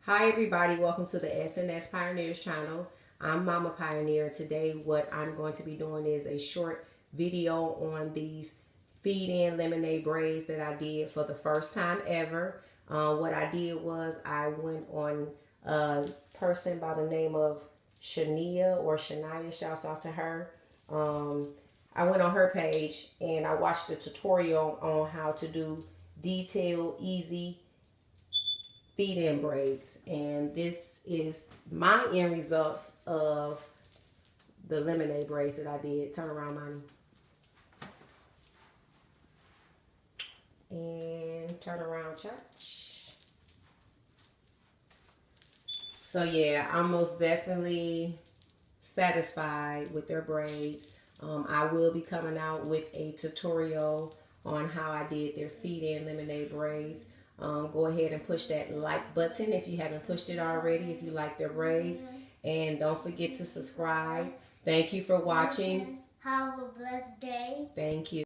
Hi everybody, welcome to the S&S Pioneers channel. I'm Mama Pioneer. Today what I'm going to be doing is a short video on these feed-in lemonade braids that I did for the first time ever. What I did was I went on a person by the name of Chinia or Chinia, shouts out to her. I went on her page and I watched the tutorial on how to do detailed, easy feed-in braids, and this is my end results of the lemonade braids that I did. Turn around, mommy, and turn around, church. So yeah, I'm most definitely satisfied with their braids. I will be coming out with a tutorial on how I did their feed-in lemonade braids. Go ahead and push that like button if you haven't pushed it already, if you like their braids. And don't forget to subscribe. Thank you for watching. Have a blessed day. Thank you.